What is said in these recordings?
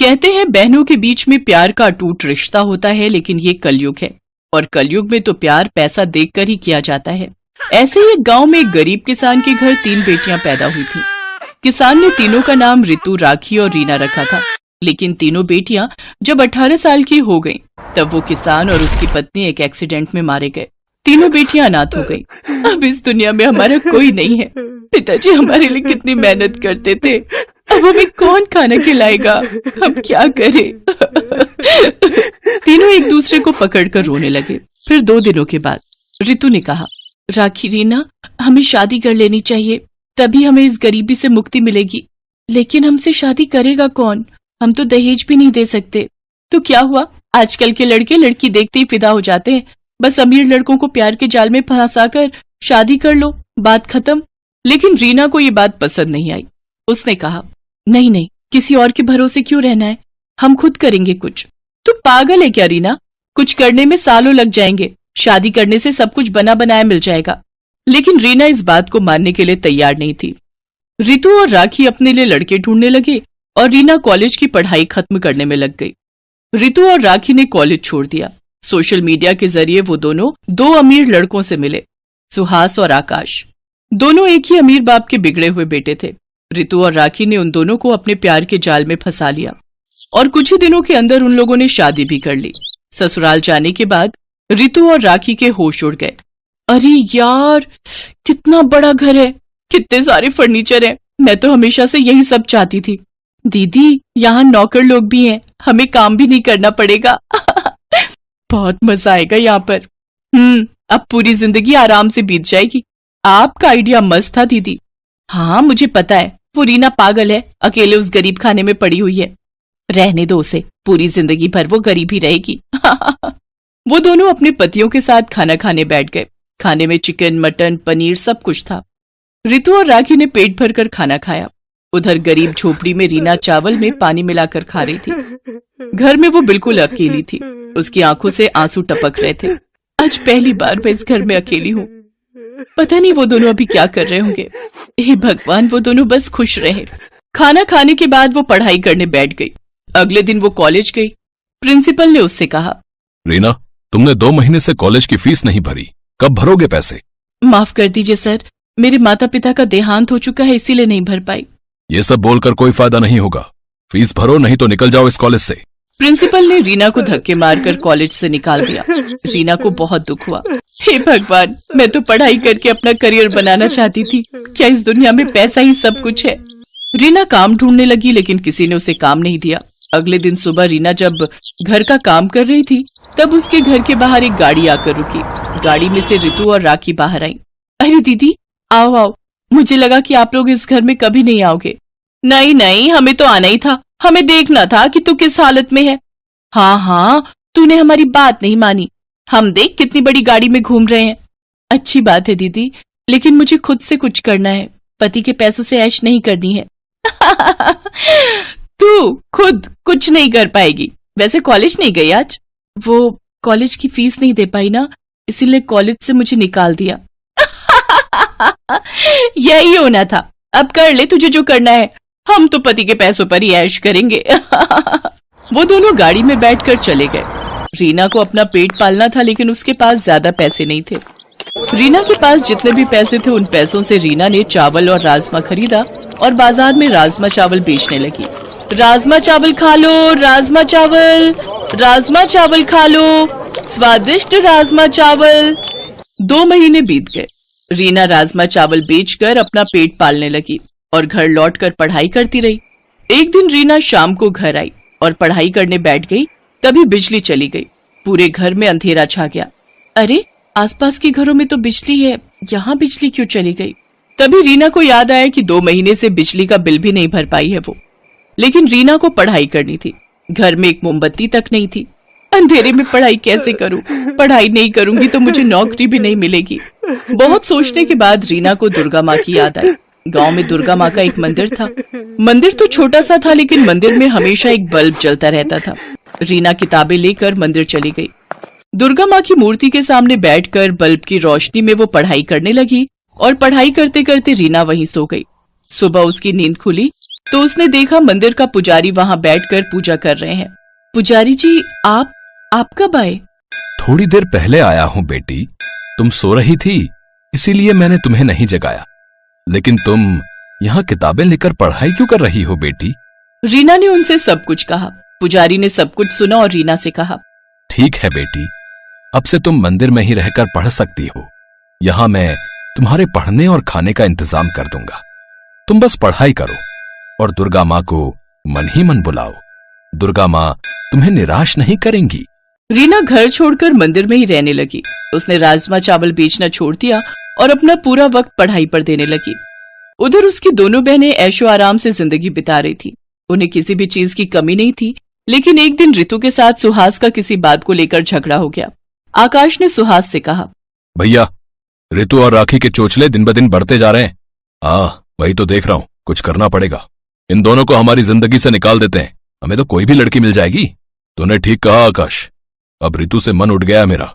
कहते हैं बहनों के बीच में प्यार का अटूट रिश्ता होता है, लेकिन ये कलयुग है और कलयुग में तो प्यार पैसा देखकर ही किया जाता है। ऐसे ही एक गांव में एक गरीब किसान के घर 3 बेटियां पैदा हुई थी। किसान ने तीनों का नाम रितु, राखी और रीना रखा था। लेकिन तीनों बेटियां जब 18 साल की हो गईं, तब वो किसान और उसकी पत्नी एक एक्सीडेंट में मारे गए। तीनों बेटियां अनाथ हो गईं। अब इस दुनिया में हमारा कोई नहीं है। पिताजी हमारे लिए कितनी मेहनत करते थे, अब हमें कौन खाना खिलाएगा, हम क्या करें। तीनों एक दूसरे को पकड़कर रोने लगे। फिर 2 दिनों के बाद रितु ने कहा, राखी, रीना, हमें शादी कर लेनी चाहिए, तभी हमें इस गरीबी से मुक्ति मिलेगी। लेकिन हमसे शादी करेगा कौन? हम तो दहेज भी नहीं दे सकते। तो क्या हुआ, आजकल के लड़के लड़की देखते ही फिदा हो जाते हैं। बस अमीर लड़कों को प्यार के जाल में फंसाकर शादी कर लो, बात खत्म। लेकिन रीना को ये बात पसंद नहीं आई। उसने कहा, नहीं नहीं, किसी और के भरोसे क्यों रहना है, हम खुद करेंगे कुछ। तू पागल है क्या रीना? कुछ करने में सालों लग जाएंगे, शादी करने से सब कुछ बना बनाया मिल जाएगा। लेकिन रीना इस बात को मानने के लिए तैयार नहीं थी। रितु और राखी अपने लिए लड़के ढूंढने लगे और रीना कॉलेज की पढ़ाई खत्म करने में लग गई। रितु और राखी ने कॉलेज छोड़ दिया। सोशल मीडिया के जरिए वो दोनों 2 अमीर लड़कों से मिले, सुहास और आकाश। दोनों एक ही अमीर बाप के बिगड़े हुए बेटे थे। रितु और राखी ने उन दोनों को अपने प्यार के जाल में फंसा लिया और कुछ ही दिनों के अंदर उन लोगों ने शादी भी कर ली। ससुराल जाने के बाद रितु और राखी के होश उड़ गए। अरे यार, कितना बड़ा घर है, कितने सारे फर्नीचर हैं। मैं तो हमेशा से यही सब चाहती थी। दीदी, यहाँ नौकर लोग भी हैं, हमें काम भी नहीं करना पड़ेगा। बहुत मजा आएगा यहाँ पर। अब पूरी जिंदगी आराम से बीत जाएगी। आपका आइडिया मस्त था दीदी। हाँ, मुझे पता है, वो रीना पागल है, अकेले उस गरीब खाने में पड़ी हुई है। रहने दो उसे, पूरी जिंदगी भर वो गरीब ही रहेगी। वो दोनों अपने पतियों के साथ खाना खाने बैठ गए। खाने में चिकन, मटन, पनीर सब कुछ था। रितु और राखी ने पेट भरकर खाना खाया। उधर गरीब झोपड़ी में रीना चावल में पानी मिलाकर खा रही थी। घर में वो बिल्कुल अकेली थी। उसकी आंखों से आंसू टपक रहे थे। आज पहली बार मैं इस घर में अकेली हूँ। पता नहीं वो दोनों अभी क्या कर रहे होंगे। हे भगवान, वो दोनों बस खुश रहे। खाना खाने के बाद वो पढ़ाई करने बैठ गई। अगले दिन वो कॉलेज गई। प्रिंसिपल ने उससे कहा, रीना, तुमने 2 महीने से कॉलेज की फीस नहीं भरी, कब भरोगे पैसे? माफ कर दीजिए सर, मेरे माता पिता का देहांत हो चुका है, इसीलिए नहीं भर पाई। ये सब बोलकर कोई फायदा नहीं होगा। फीस भरो, नहीं तो निकल जाओ इस कॉलेज से। प्रिंसिपल ने रीना को धक्के मारकर कॉलेज से निकाल दिया। रीना को बहुत दुख हुआ। हे भगवान, मैं तो पढ़ाई करके अपना करियर बनाना चाहती थी। क्या इस दुनिया में पैसा ही सब कुछ है? रीना काम ढूंढने लगी, लेकिन किसी ने उसे काम नहीं दिया। अगले दिन सुबह रीना जब घर का काम कर रही थी, तब उसके घर के बाहर एक गाड़ी आकर रुकी। गाड़ी में से रितु और राखी बाहर आई। अरे दीदी, आओ आओ, मुझे लगा कि आप लोग इस घर में कभी नहीं आओगे। नहीं नहीं, हमें तो आना ही था, हमें देखना था कि तू किस हालत में है। हाँ हाँ, तूने हमारी बात नहीं मानी। हम देख कितनी बड़ी गाड़ी में घूम रहे हैं। अच्छी बात है दीदी, लेकिन मुझे खुद से कुछ करना है, पति के पैसों से ऐश नहीं करनी है। तू खुद कुछ नहीं कर पाएगी। वैसे कॉलेज नहीं गई आज? वो कॉलेज की फीस नहीं दे पाई ना, इसीलिए कॉलेज से मुझे निकाल दिया। यही होना था। अब कर ले तुझे जो करना है, हम तो पति के पैसों पर ही ऐश करेंगे। वो दोनों गाड़ी में बैठकर चले गए। रीना को अपना पेट पालना था, लेकिन उसके पास ज्यादा पैसे नहीं थे। रीना के पास जितने भी पैसे थे, उन पैसों से रीना ने चावल और राजमा खरीदा और बाजार में राजमा चावल बेचने लगी। राजमा चावल खा लो, राजमा चावल खा लो, स्वादिष्ट राजमा चावल। 2 महीने बीत गए। रीना राजमा चावल बेचकर अपना पेट पालने लगी और घर लौटकर पढ़ाई करती रही। एक दिन रीना शाम को घर आई और पढ़ाई करने बैठ गई। तभी बिजली चली गई। पूरे घर में अंधेरा छा गया। अरे, आसपास के घरों में तो बिजली है, यहाँ बिजली क्यों चली गई? तभी रीना को याद आया कि 2 महीने से बिजली का बिल भी नहीं भर पाई है वो। लेकिन रीना को पढ़ाई करनी थी। घर में एक मोमबत्ती तक नहीं थी। अंधेरे में पढ़ाई कैसे करूं? पढ़ाई नहीं करूंगी तो मुझे नौकरी भी नहीं मिलेगी। बहुत सोचने के बाद रीना को दुर्गा माँ की याद आई। गांव में दुर्गा माँ का एक मंदिर था। मंदिर तो छोटा सा था, लेकिन मंदिर में हमेशा एक बल्ब जलता रहता था। रीना किताबें लेकर मंदिर चली गई। दुर्गा माँ की मूर्ति के सामने बैठकर बल्ब की रोशनी में वो पढ़ाई करने लगी और पढ़ाई करते करते रीना वहीं सो गई। सुबह उसकी नींद खुली तो उसने देखा मंदिर का पुजारी वहां बैठकर पूजा कर रहे हैं। पुजारी जी, आप कब आए? थोड़ी देर पहले आया हूं बेटी। तुम सो रही थी, इसीलिए मैंने तुम्हें नहीं जगाया। लेकिन तुम यहाँ किताबें लेकर पढ़ाई क्यों कर रही हो बेटी? रीना ने उनसे सब कुछ कहा। पुजारी ने सब कुछ सुना और रीना से कहा, ठीक है बेटी, अब से तुम मंदिर में ही रहकर पढ़ सकती हो। यहां मैं तुम्हारे पढ़ने और खाने का इंतजाम कर दूंगा। तुम बस पढ़ाई करो और दुर्गा माँ को मन ही मन बुलाओ। दुर्गा माँ तुम्हें निराश नहीं करेंगी। रीना घर छोड़कर मंदिर में ही रहने लगी। उसने राजमा चावल बेचना छोड़ दिया और अपना पूरा वक्त पढ़ाई पर देने लगी। उधर उसकी दोनों बहनें ऐशो आराम से जिंदगी बिता रही थी। उन्हें किसी भी चीज की कमी नहीं थी। लेकिन एक दिन रितु के साथ सुहास का किसी बात को लेकर झगड़ा हो गया। आकाश ने सुहास से कहा, भैया, रितु और राखी के चोचले दिन ब दिन बढ़ते जा रहे हैं। वही तो देख रहा हूं, कुछ करना पड़ेगा। इन दोनों को हमारी जिंदगी से निकाल देते हैं, हमें तो कोई भी लड़की मिल जाएगी। तूने ठीक कहा आकाश, अब रितु से मन उठ गया मेरा।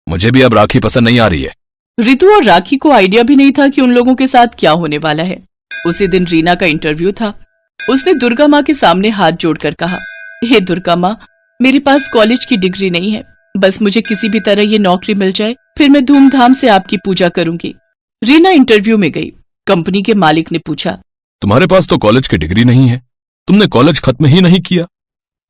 मुझे भी अब राखी पसंद नहीं आ रही है। रितु और राखी को आइडिया भी नहीं था कि उन लोगों के साथ क्या होने वाला है। उसी दिन रीना का इंटरव्यू था। उसने दुर्गा माँ के सामने हाथ जोड़कर कहा, हे दुर्गा माँ, मेरे पास कॉलेज की डिग्री नहीं है, बस मुझे किसी भी तरह ये नौकरी मिल जाए, फिर मैं धूमधाम से आपकी पूजा करूंगी। रीना इंटरव्यू में गई। कंपनी के मालिक ने पूछा, तुम्हारे पास तो कॉलेज की डिग्री नहीं है, तुमने कॉलेज खत्म ही नहीं किया,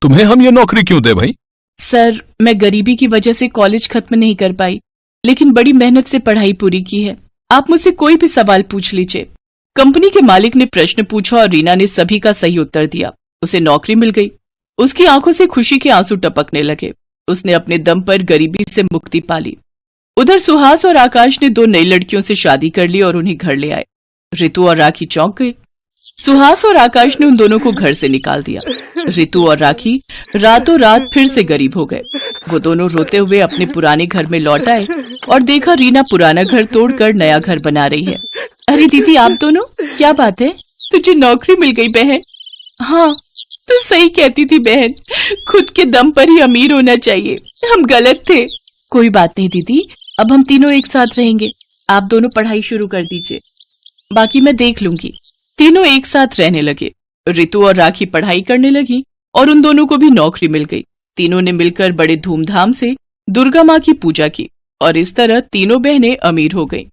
तुम्हें हम ये नौकरी क्यों दे भाई? सर, मैं गरीबी की वजह से कॉलेज खत्म नहीं कर पाई, लेकिन बड़ी मेहनत से पढ़ाई पूरी की है। आप मुझसे कोई भी सवाल पूछ लीजिए। कंपनी के मालिक ने प्रश्न पूछा और रीना ने सभी का सही उत्तर दिया। उसे नौकरी मिल गई। उसकी आंखों से खुशी के आंसू टपकने लगे। उसने अपने दम पर गरीबी से मुक्ति पा ली। उधर सुहास और आकाश ने दो नई लड़कियों से शादी कर ली और उन्हें घर ले आए। रितु और राखी चौंक गए। सुहास और आकाश ने उन दोनों को घर से निकाल दिया। रितु और राखी रातों रात फिर से गरीब हो गए। वो दोनों रोते हुए अपने पुराने घर में लौट आए और देखा रीना पुराना घर तोड़कर नया घर बना रही है। अरे दीदी, आप दोनों, क्या बात है? तुझे नौकरी मिल गई बहन। हाँ, तू सही कहती थी बहन, खुद के दम पर ही अमीर होना चाहिए, हम गलत थे। कोई बात नहीं दीदी, अब हम तीनों एक साथ रहेंगे। आप दोनों पढ़ाई शुरू कर दीजिए, बाकी मैं देख लूंगी। तीनों एक साथ रहने लगे। रितु और राखी पढ़ाई करने लगी और उन दोनों को भी नौकरी मिल गई। तीनों ने मिलकर बड़े धूमधाम से दुर्गा माँ की पूजा की और इस तरह तीनों बहनें अमीर हो गईं।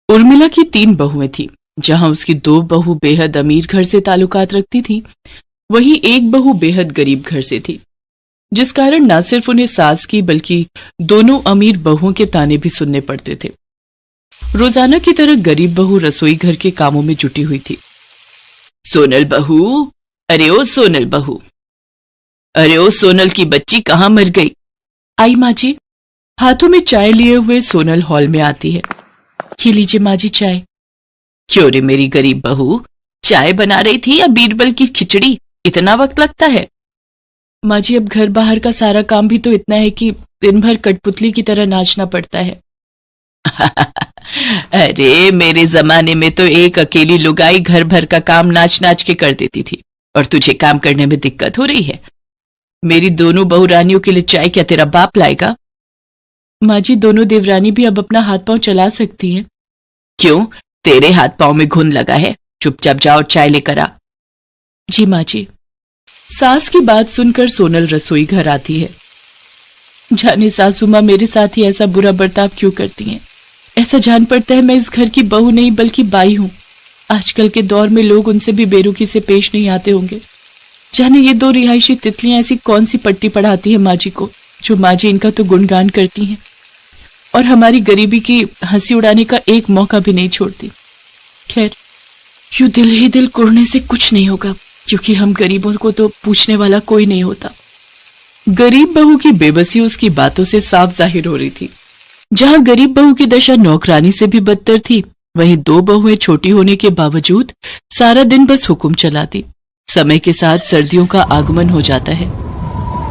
उर्मिला की 3 बहुएं थीं। जहां उसकी 2 बहू बेहद अमीर घर से ताल्लुकात रखती थी, वहीं एक बहू बेहद गरीब घर से थी, जिस कारण न सिर्फ उन्हें सास की बल्कि दोनों अमीर बहुओं के ताने भी सुनने पड़ते थे। रोजाना की तरह गरीब बहू रसोई घर के कामों में जुटी हुई थी। सोनल बहू, अरे ओ सोनल बहू, अरे ओ सोनल की बच्ची कहाँ मर गई? आई माँ जी। हाथों में चाय लिए हुए सोनल हॉल में आती है। ये लीजिए माँ जी चाय। क्यों रे मेरी गरीब बहू, चाय बना रही थी या बीरबल की खिचड़ी? इतना वक्त लगता है? माँ जी, अब घर बाहर का सारा काम भी तो इतना है कि दिन भर कठपुतली की तरह नाचना पड़ता है। अरे मेरे जमाने में तो एक अकेली लुगाई घर भर का काम नाच नाच के कर देती थी, और तुझे काम करने में दिक्कत हो रही है। मेरी दोनों बहुरानियों के लिए चाय क्या तेरा बाप लाएगा? माँ जी, दोनों देवरानी भी अब अपना हाथ पांव चला सकती हैं। क्यों, तेरे हाथ पांव में घुन लगा है? चुपचाप जाओ चाय लेकर आ। जी माँ जी। सास की बात सुनकर सोनल रसोई घर आती है। जाने सासू माँ मेरे साथ ही ऐसा बुरा बर्ताव क्यों करती हैं? ऐसा जान पड़ता है मैं इस घर की बहू नहीं बल्कि बाई हूं। आजकल के दौर में लोग उनसे भी बेरुखी से पेश नहीं आते होंगे। जाने ये 2 रिहायशी तितलियां ऐसी कौन सी पट्टी पढ़ाती है माँ जी को, जो माँ जी इनका तो गुणगान करती हैं और हमारी गरीबी की हंसी उड़ाने का एक मौका भी नहीं छोड़ती। खैर, यूं दिल ही दिल कुढ़ने से कुछ नहीं होगा, क्योंकि हम गरीबों को तो पूछने वाला कोई नहीं होता। गरीब बहू की बेबसी उसकी बातों से साफ जाहिर हो रही थी। जहां गरीब बहू की दशा नौकरानी से भी बदतर थी, वहीं 2 बहुएं छोटी होने के बावजूद सारा दिन बस हुक्म चलाती। समय के साथ सर्दियों का आगमन हो जाता है।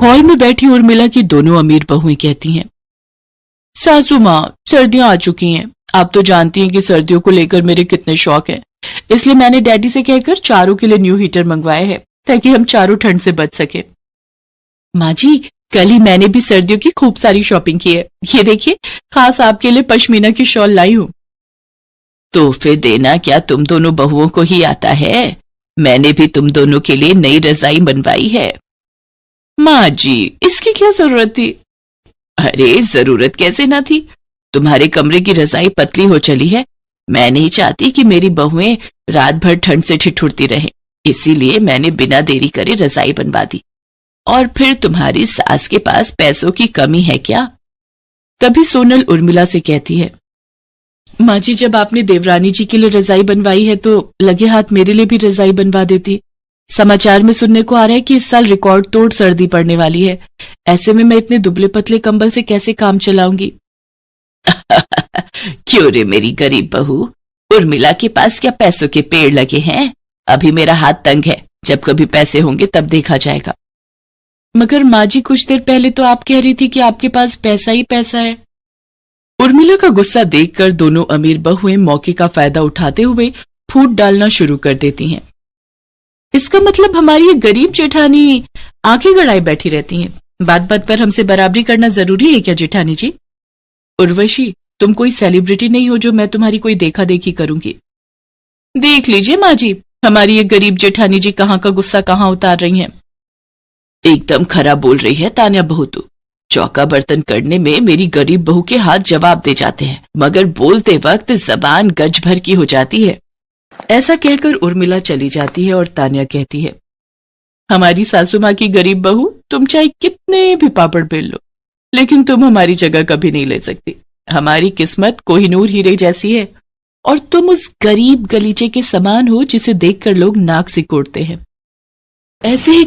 हॉल में बैठी उर्मिला की दोनों अमीर बहुएं कहती हैं, सासू माँ, सर्दियां आ चुकी हैं। आप तो जानती हैं कि सर्दियों को लेकर मेरे कितने शौक हैं, इसलिए मैंने डैडी से कहकर चारों के लिए न्यू हीटर मंगवाए हैं, ताकि हम चारों ठंड से बच सके। माँ जी, कल ही मैंने भी सर्दियों की खूब सारी शॉपिंग की है। ये देखिए, खास आपके लिए पश्मीना की शॉल लाई हूँ। तोहफे देना क्या तुम दोनों बहुओं को ही आता है? मैंने भी तुम दोनों के लिए नई रजाई बनवाई है। माँ जी, इसकी क्या जरूरत थी? अरे जरूरत कैसे ना थी, तुम्हारे कमरे की रजाई पतली हो चली है। मैं नहीं चाहती कि मेरी बहुएं रात भर ठंड से ठिठुरती रहें, इसीलिए मैंने बिना देरी करे रजाई बनवा दी। और फिर तुम्हारी सास के पास पैसों की कमी है क्या? तभी सोनल उर्मिला से कहती है, माँ जी, जब आपने देवरानी जी के लिए रजाई बनवाई है तो लगे हाथ मेरे लिए भी रजाई बनवा देती। समाचार में सुनने को आ रहा है कि इस साल रिकॉर्ड तोड़ सर्दी पड़ने वाली है। ऐसे में मैं इतने दुबले पतले कंबल से कैसे काम चलाऊंगी? क्यों रे मेरी गरीब बहू, उर्मिला के पास क्या पैसों के पेड़ लगे हैं? अभी मेरा हाथ तंग है, जब कभी पैसे होंगे तब देखा जाएगा। मगर माँ जी, कुछ देर पहले तो आप कह रही थी कि आपके पास पैसा ही पैसा है। उर्मिला का गुस्सा देखकर दोनों अमीर बहुएं मौके का फायदा उठाते हुए फूट डालना शुरू कर देती हैं। इसका मतलब हमारी ये गरीब जेठानी आंखें गड़ाए बैठी रहती हैं। बात बात पर हमसे बराबरी करना जरूरी है क्या जेठानी जी? उर्वशी, तुम कोई सेलिब्रिटी नहीं हो जो मैं तुम्हारी कोई देखा देखी करूंगी। देख लीजिए माँ जी, हमारी ये गरीब जेठानी जी कहाँ का गुस्सा कहाँ उतार रही हैं। एकदम खरा बोल रही है तान्या बहू तू। चौका बर्तन करने में मेरी गरीब बहू के हाथ जवाब दे जाते हैं, मगर बोलते वक्त जबान गज भर की हो जाती है। ऐसा कहकर उर्मिला चली जाती है और तान्या कहती है, हमारी सासू माँ की गरीब बहू, तुम चाहे कितने भी पापड़ बेल लो, लेकिन तुम हमारी जगह कभी नहीं ले सकती। हमारी किस्मत कोहिनूर हीरे जैसी है और तुम उस गरीब गलीचे के समान हो जिसे देखकर लोग नाक सिकोड़ते हैं। ऐसे ही